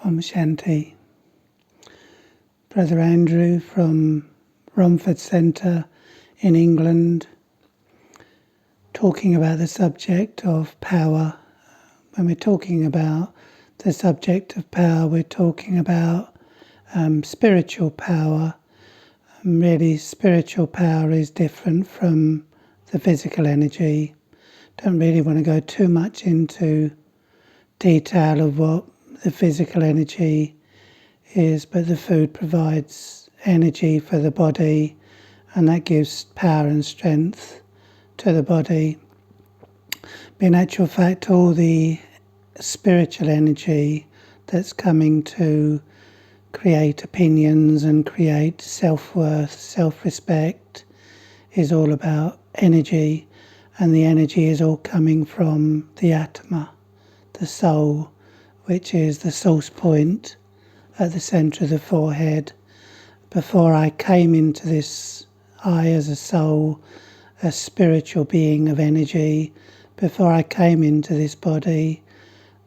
Om Shanti. Brother Andrew from Romford Centre in England, talking about the subject of power. When we're talking about the subject of power, we're talking about spiritual power. Really, spiritual power is different from the physical energy. Don't really want to go too much into detail of what the physical energy is, but the food provides energy for the body, and that gives power and strength to the body. But in actual fact, all the spiritual energy that's coming to create opinions and create self-worth, self-respect is all about energy, and the energy is all coming from the Atma, the soul, which is the source point at the centre of the forehead. Before I came into this, I as a soul, a spiritual being of energy, before I came into this body,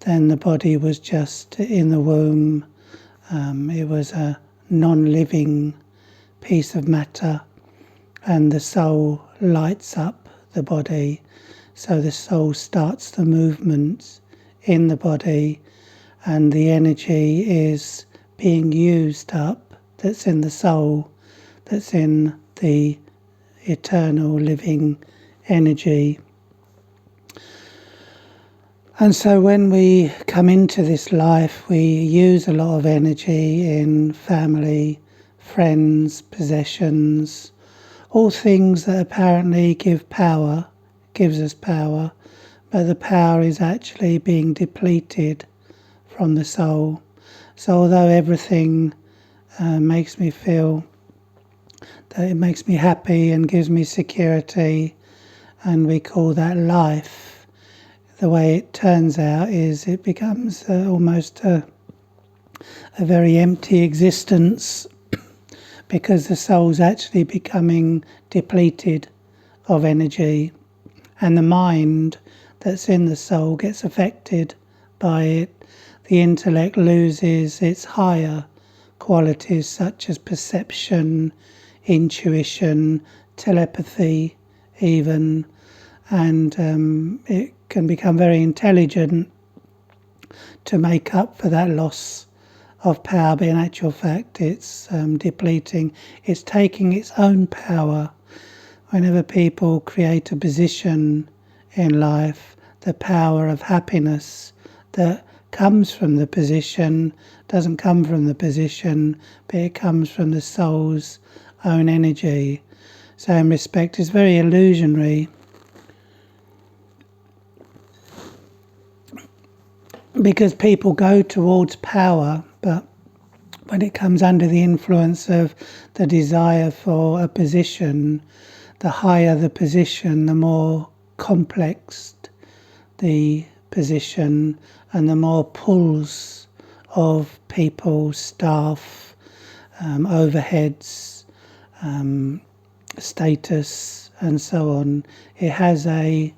then the body was just in the womb. It was a non-living piece of matter, and the soul lights up the body. So the soul starts the movement in the body, and the energy is being used up that's in the soul, that's in the eternal living energy. And so when we come into this life, we use a lot of energy in family, friends, possessions, all things that apparently give power, gives us power, but the power is actually being depleted from the soul. So although everything makes me feel that it makes me happy and gives me security, and we call that life, the way it turns out is it becomes almost a very empty existence, because the soul's actually becoming depleted of energy, and the mind that's in the soul gets affected by it. The intellect loses its higher qualities such as perception, intuition, telepathy even, and it can become very intelligent to make up for that loss of power, but in actual fact it's depleting. It's taking its own power. Whenever people create a position in life, the power of happiness that comes from the position doesn't come from the position, but it comes from the soul's own energy. So in respect, it's very illusionary, because people go towards power, but when it comes under the influence of the desire for a position, the higher the position, the more complex the position, and the more pulls of people, staff, overheads, status, and so on. It has an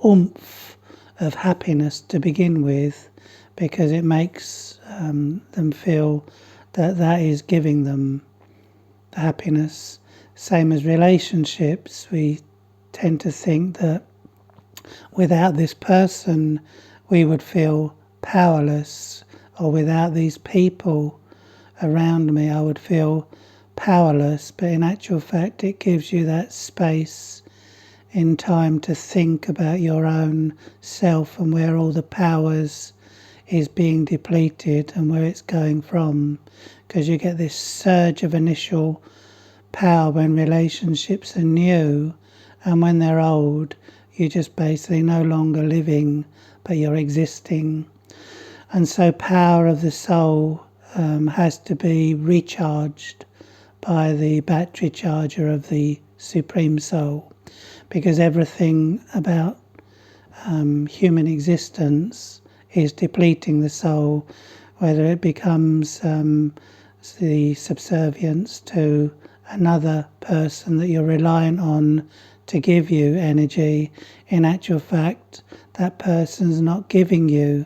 oomph of happiness to begin with, because it makes them feel that is giving them the happiness. Same as relationships, we tend to think that without this person we would feel powerless, or without these people around me I would feel powerless, but in actual fact it gives you that space in time to think about your own self and where all the powers is being depleted and where it's going from, because you get this surge of initial power when relationships are new, and when they're old you're just basically no longer living, but you're existing. And so power of the soul has to be recharged by the battery charger of the Supreme Soul, because everything about human existence is depleting the soul, whether it becomes the subservience to another person that you're reliant on to give you energy. In actual fact, that person's not giving you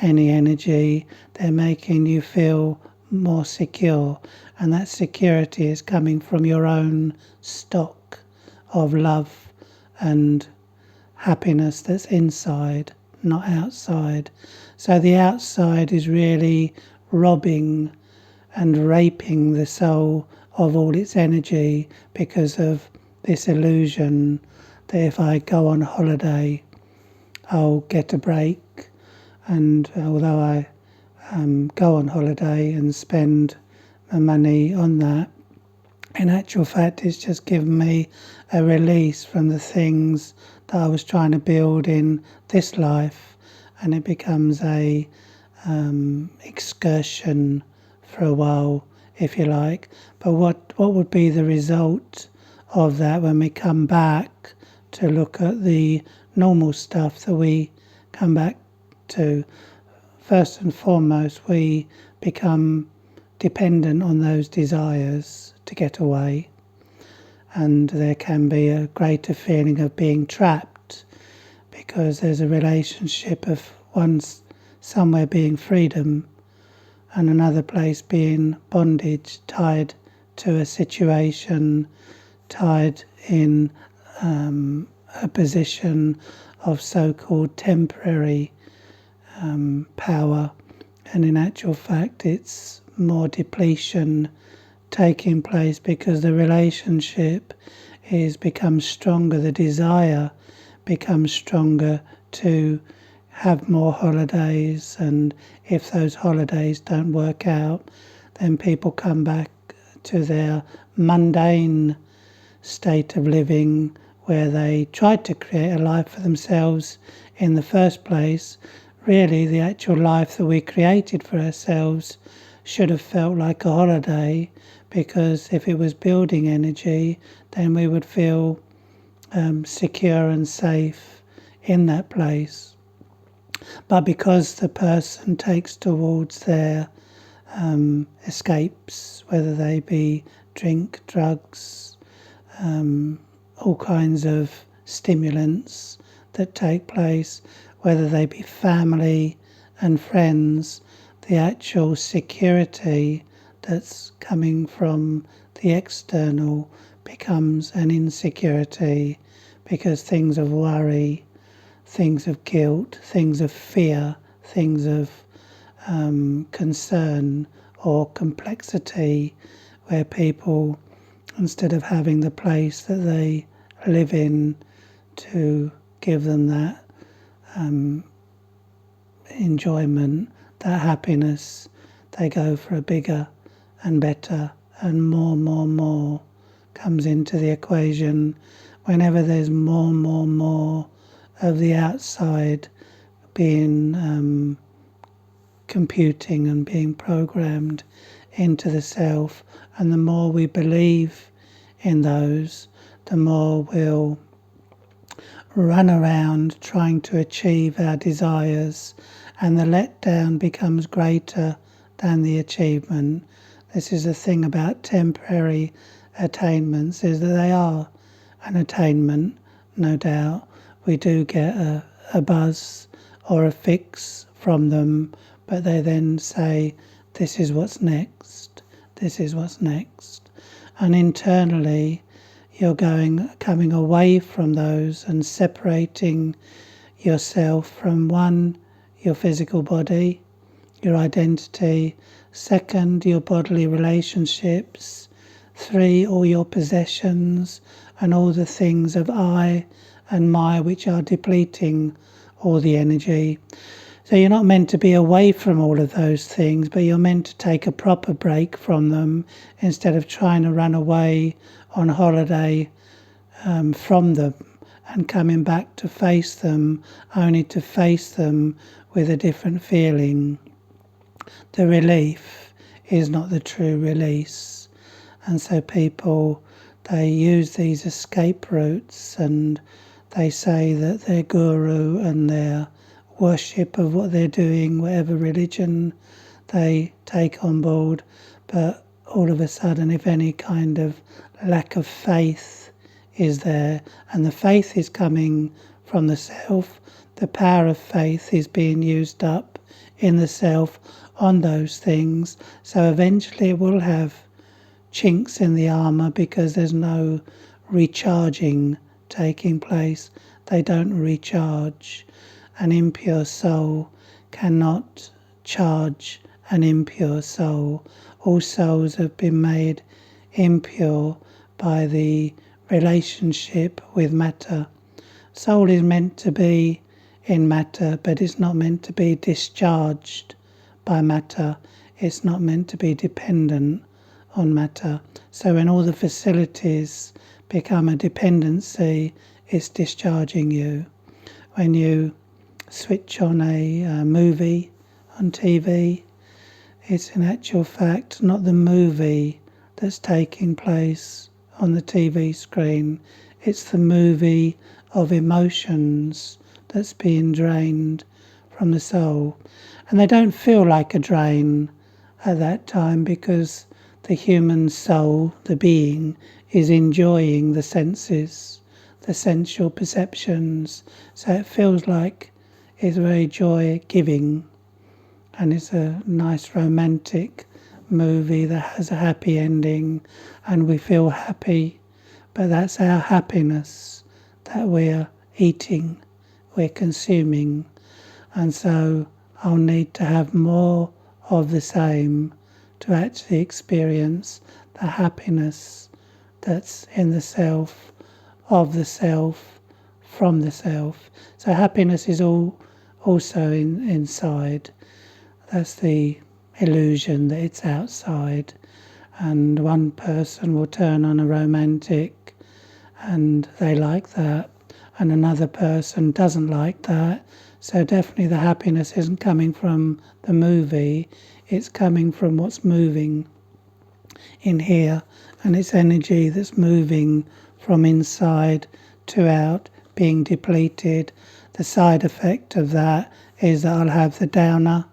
any energy. They're making you feel more secure, and that security is coming from your own stock of love and happiness that's inside, not outside. So the outside is really robbing and raping the soul of all its energy because of this illusion that if I go on holiday, I'll get a break. And although I go on holiday and spend my money on that, in actual fact, it's just given me a release from the things that I was trying to build in this life, and it becomes a excursion for a while, if you like. But what would be the result of that when we come back to look at the normal stuff that we come back to? First and foremost, we become dependent on those desires to get away, and there can be a greater feeling of being trapped because there's a relationship of one somewhere being freedom and another place being bondage, tied to a situation, tied in a position of so-called temporary power, and in actual fact it's more depletion taking place because the relationship becomes stronger, the desire becomes stronger to have more holidays, and if those holidays don't work out, then people come back to their mundane state of living where they tried to create a life for themselves in the first place. Really, the actual life that we created for ourselves should have felt like a holiday, because if it was building energy, then we would feel secure and safe in that place. But because the person takes towards their escapes, whether they be drink, drugs, all kinds of stimulants that take place, whether they be family and friends, the actual security that's coming from the external becomes an insecurity, because things of worry, things of guilt, things of fear, things of concern or complexity, where people, instead of having the place that they live in to give them that enjoyment, that happiness, they go for a bigger and better, and more comes into the equation. Whenever there's more of the outside being computing and being programmed into the self, and the more we believe in those, the more we'll run around trying to achieve our desires, and the letdown becomes greater than the achievement. This is the thing about temporary attainments, is that they are an attainment, no doubt. We do get a buzz or a fix from them, but they then say, this is what's next, this is what's next. And internally, you're coming away from those and separating yourself from, one, your physical body, your identity; second, your bodily relationships; three, all your possessions and all the things of I and my which are depleting all the energy. So you're not meant to be away from all of those things, but you're meant to take a proper break from them instead of trying to run away on holiday from them and coming back to face them, only to face them with a different feeling. The relief is not the true release. And so people, they use these escape routes, and they say that their guru and their worship of what they're doing, whatever religion they take on board, but all of a sudden, if any kind of lack of faith is there, and the faith is coming from the self, the power of faith is being used up in the self on those things. So eventually it will have chinks in the armour because there's no recharging taking place. They don't recharge. An impure soul cannot charge an impure soul. All souls have been made impure by the relationship with matter. Soul is meant to be in matter, but it's not meant to be discharged by matter. It's not meant to be dependent on matter. So when all the facilities become a dependency, it's discharging you. When you switch on a movie on TV, it's in actual fact not the movie that's taking place on the TV screen. It's the movie of emotions that's being drained from the soul. And they don't feel like a drain at that time because the human soul, the being, is enjoying the senses, the sensual perceptions. So it feels like it's very joy-giving, and it's a nice romantic movie that has a happy ending, and we feel happy. But that's our happiness that we're eating, we're consuming. And so I'll need to have more of the same to actually experience the happiness that's in the self, of the self, from the self. So happiness is also inside. That's the illusion that it's outside. And one person will turn on a romantic and they like that, and another person doesn't like that. So definitely the happiness isn't coming from the movie, it's coming from what's moving in here, and it's energy that's moving from inside to out, being depleted. The side effect of that is that I'll have the downer,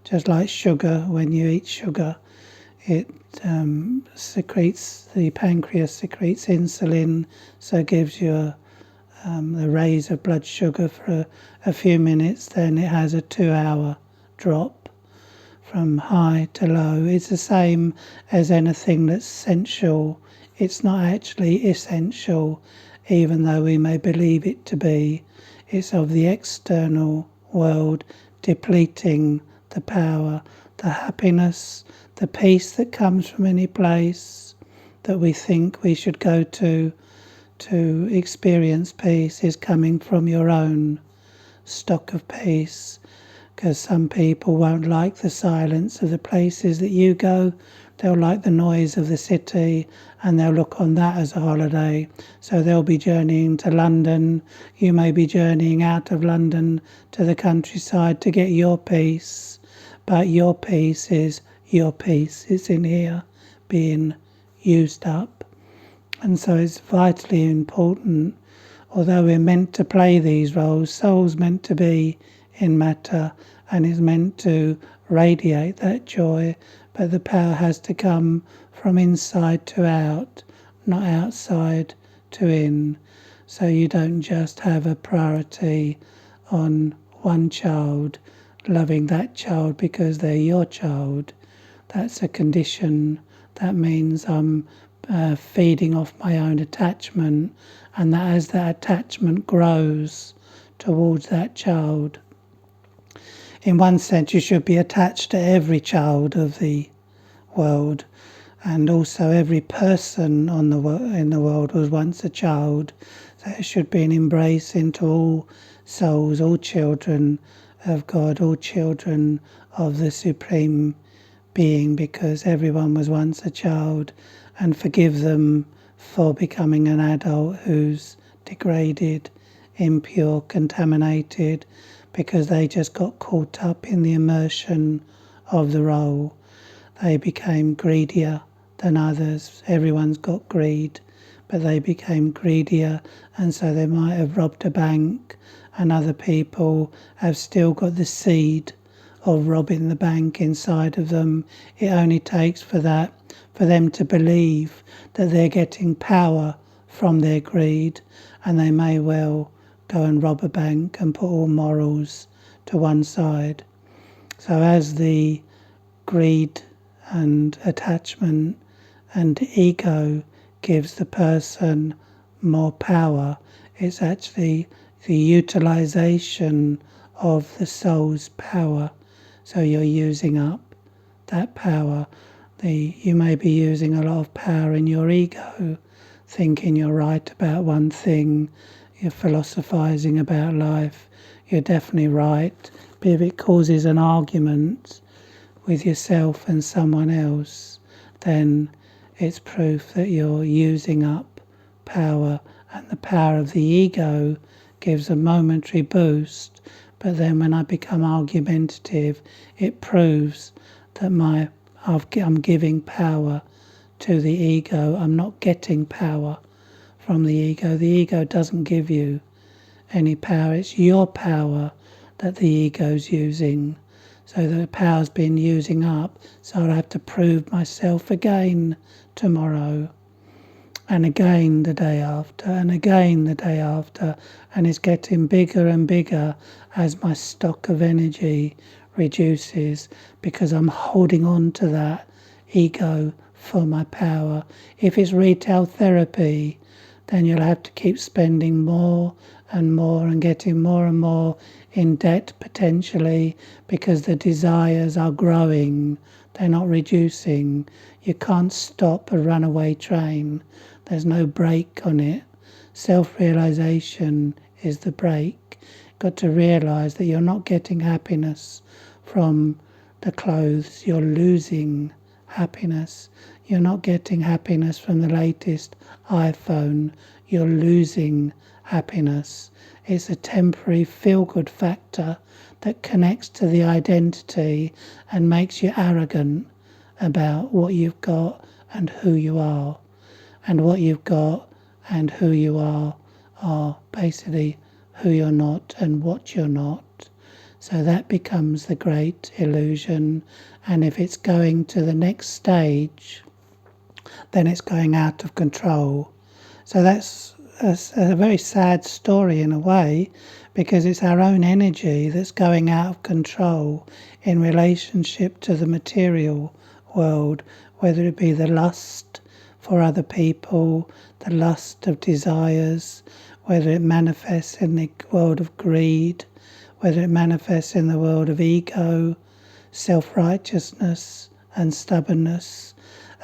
just like sugar. When you eat sugar, it secretes, the pancreas secretes insulin, so it gives you a raise of blood sugar for a few minutes, then it has a 2-hour drop from high to low. It's the same as anything that's sensual. It's not actually essential, even though we may believe it to be. It's of the external world depleting the power, the happiness, the peace that comes from any place that we think we should go to experience peace is coming from your own stock of peace. Because some people won't like the silence of the places that you go. They'll like the noise of the city and they'll look on that as a holiday. So they'll be journeying to London. You may be journeying out of London to the countryside to get your peace. But your peace is your peace. It's in here being used up. And so it's vitally important, although we're meant to play these roles, soul's meant to be in matter and is meant to radiate that joy, but the power has to come from inside to out, not outside to in. So you don't just have a priority on one child, loving that child because they're your child. That's a condition. That means I'm feeding off my own attachment, and that as that attachment grows towards that child, in one sense you should be attached to every child of the world, and also every person in the world was once a child. So it should be an embrace into all souls, all children of God, all children of the Supreme Being, because everyone was once a child, and forgive them for becoming an adult who's degraded, impure, contaminated, because they just got caught up in the immersion of the role. They became greedier than others. Everyone's got greed, but they became greedier, and so they might have robbed a bank, and other people have still got the seed of robbing the bank inside of them. It only takes for them to believe that they're getting power from their greed, and they may well go and rob a bank and put all morals to one side. So as the greed and attachment and ego gives the person more power, it's actually the utilization of the soul's power. So you're using up that power. You may be using a lot of power in your ego, thinking you're right about one thing, you're philosophizing about life, you're definitely right, but if it causes an argument with yourself and someone else, then it's proof that you're using up power, and the power of the ego gives a momentary boost, but then when I become argumentative, it proves that I'm giving power to the ego. I'm not getting power from the ego. The ego doesn't give you any power. It's your power that the ego's using. So the power's been using up, so I'll have to prove myself again tomorrow, and again the day after, and again the day after, and it's getting bigger and bigger as my stock of energy reduces, because I'm holding on to that ego for my power. If it's retail therapy, then you'll have to keep spending more and more and getting more and more in debt potentially, because the desires are growing, they're not reducing. You can't stop a runaway train, there's no brake on it. Self-realization is the brake. You've got to realize that you're not getting happiness from the clothes, you're losing happiness. You're not getting happiness from the latest iPhone, you're losing happiness. It's a temporary feel-good factor that connects to the identity and makes you arrogant about what you've got and who you are. And what you've got and who you are basically who you're not and what you're not. So that becomes the great illusion. And if it's going to the next stage, then it's going out of control. So that's a very sad story in a way, because it's our own energy that's going out of control in relationship to the material world, whether it be the lust for other people, the lust of desires, whether it manifests in the world of greed, whether it manifests in the world of ego, self-righteousness and stubbornness.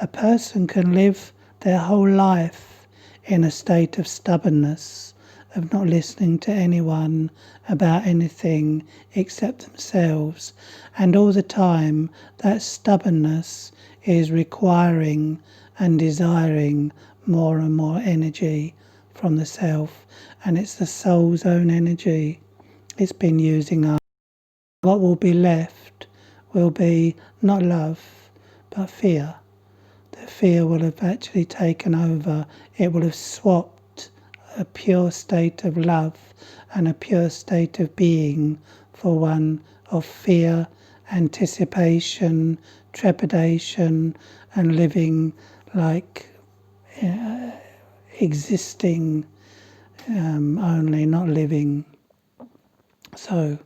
A person can live their whole life in a state of stubbornness, of not listening to anyone about anything except themselves, and all the time that stubbornness is requiring and desiring more and more energy from the self, and it's the soul's own energy it's been using up. What will be left will be not love but fear. The fear will have actually taken over. It will have swapped a pure state of love and a pure state of being for one of fear, anticipation, trepidation, and living like existing only, not living. So